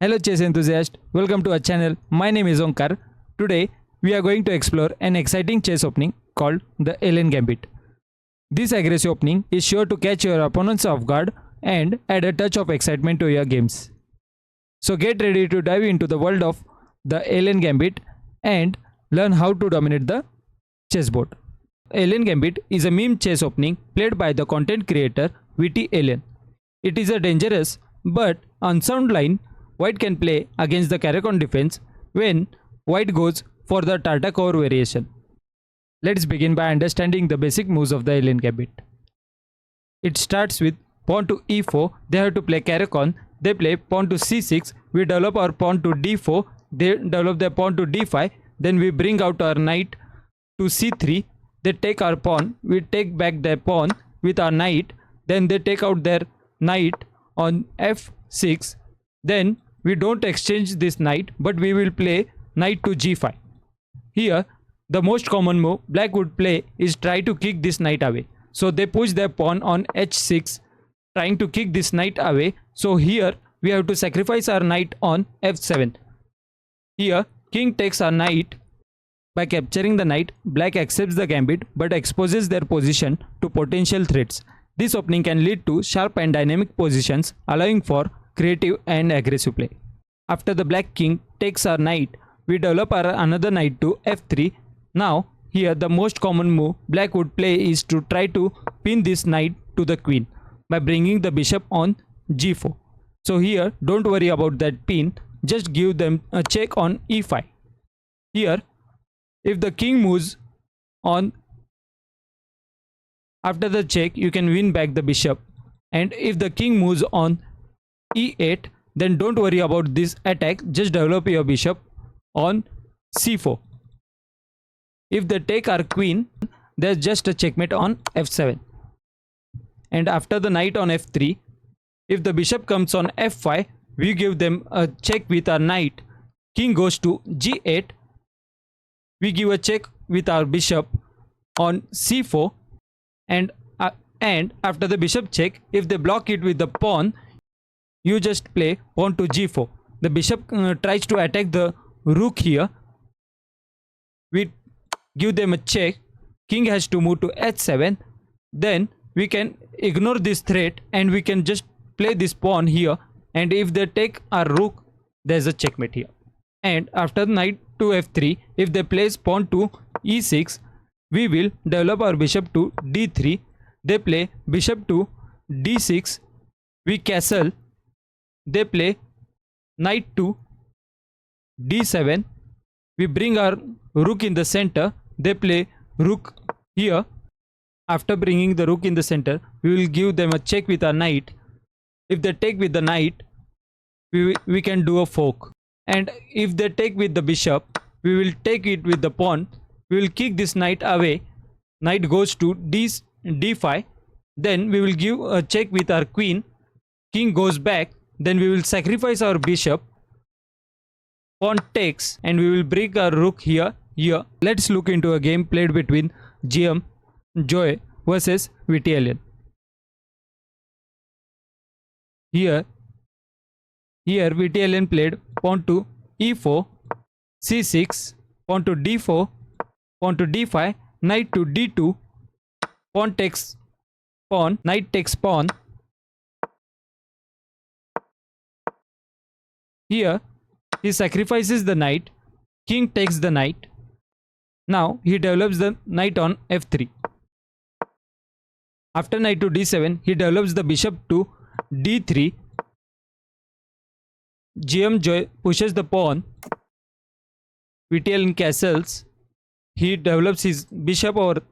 Hello chess enthusiast, welcome to our channel. My name is ONKAR. Today we are going to explore an exciting chess opening called the Alien Gambit. This aggressive opening is sure to catch your opponents off guard and add a touch of excitement to your games. So get ready to dive into the world of the Alien Gambit and learn how to dominate the chessboard. Alien Gambit is a meme chess opening played by the content creator VT Alien. It is a dangerous but unsound line White can play against the Caracon defense when White goes for the Tartakovor variation. Let's begin by understanding the basic moves of the Alien Gambit. It starts with pawn to e4, they have to play Caracon, they play pawn to c6, we develop our pawn to d4, they develop their pawn to d5, then we bring out our knight to c3, they take our pawn, we take back their pawn with our knight, then they take out their knight on f6, then we don't exchange this knight but we will play knight to g5. Here the most common move black would play is try to kick this knight away. So they push their pawn on h6 trying to kick this knight away. So here we have to sacrifice our knight on f7. Here king takes our knight. By capturing the knight, black accepts the gambit but exposes their position to potential threats. This opening can lead to sharp and dynamic positions allowing for creative and aggressive play. After the black king takes our knight, we develop our another knight to f3. Now here the most common move black would play is to try to pin this knight to the queen by bringing the bishop on g4. So here don't worry about that pin, just give them a check on e5. Here if the king moves on after the check, you can win back the bishop, and if the king moves on e8, then don't worry about this attack, just develop your bishop on c4. If they take our queen, there's just a checkmate on f7. And after the knight on f3, if the bishop comes on f5, we give them a check with our knight. King goes to g8, we give a check with our bishop on c4, and after the bishop check, if they block it with the pawn, you just play pawn to g4. The bishop tries to attack the rook here. We give them a check. King has to move to h7. Then we can ignore this threat and we can just play this pawn here. And if they take our rook, there's a checkmate here. And after knight to f3, if they place pawn to e6, we will develop our bishop to d3. They play bishop to d6. We castle. They play knight to d7. We bring our rook in the center. They play rook here. After bringing the rook in the center, we will give them a check with our knight. If they take with the knight, we can do a fork. And if they take with the bishop, we will take it with the pawn. We will kick this knight away. Knight goes to d5. Then we will give a check with our queen. King goes back. Then we will sacrifice our bishop. Pawn takes and we will bring our rook here. Let's look into a game played between GM Joy versus VT Alien. Here VT Alien played pawn to e4, c6, pawn to d4, pawn to d5, knight to d2, pawn takes pawn, knight takes pawn. Here he sacrifices the knight, king takes the knight. Now he develops the knight on f3. After knight to d7, he develops the bishop to d3. GM Joy pushes the pawn. VTL castles. He develops his bishop to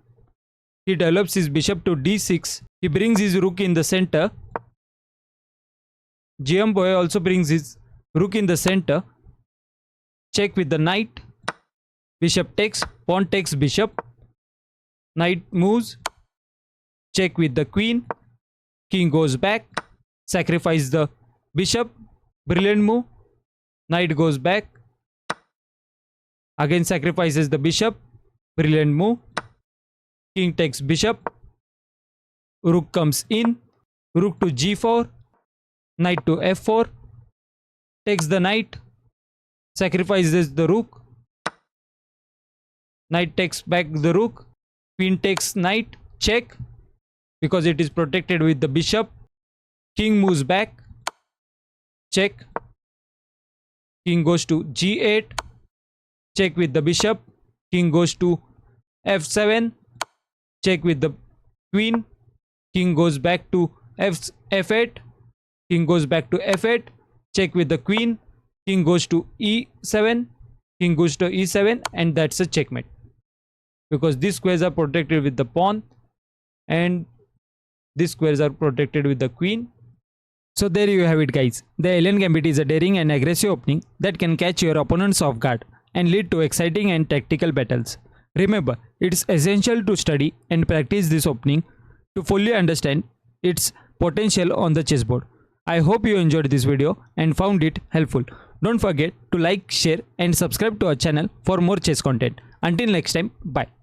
d6. He brings his rook in the center. GM Boy also brings his rook in the center. Check with the knight. Bishop takes, pawn takes bishop. Knight moves. Check with the queen. King goes back. Sacrifice the bishop. Brilliant move. Knight goes back. Again sacrifices the bishop. Brilliant move. King takes bishop. Rook comes in. Rook to g4. Knight to f4. takes the knight, sacrifices the rook. Knight takes back the rook. Queen takes knight, check, because it is protected with the bishop. King moves back, check. King goes to g8, check with the bishop. King goes to f7, check with the queen. King goes back to f8. King goes back to f8, check with the queen. King goes to e7. King goes to e7, and that's a checkmate, because these squares are protected with the pawn and these squares are protected with the queen. So there you have it, guys. The alien gambit is a daring and aggressive opening that can catch your opponents off guard and lead to exciting and tactical battles. Remember, it's essential to study and practice this opening to fully understand its potential on the chessboard. I hope you enjoyed this video and found it helpful. Don't forget to like, share and subscribe to our channel for more chess content. Until next time, bye.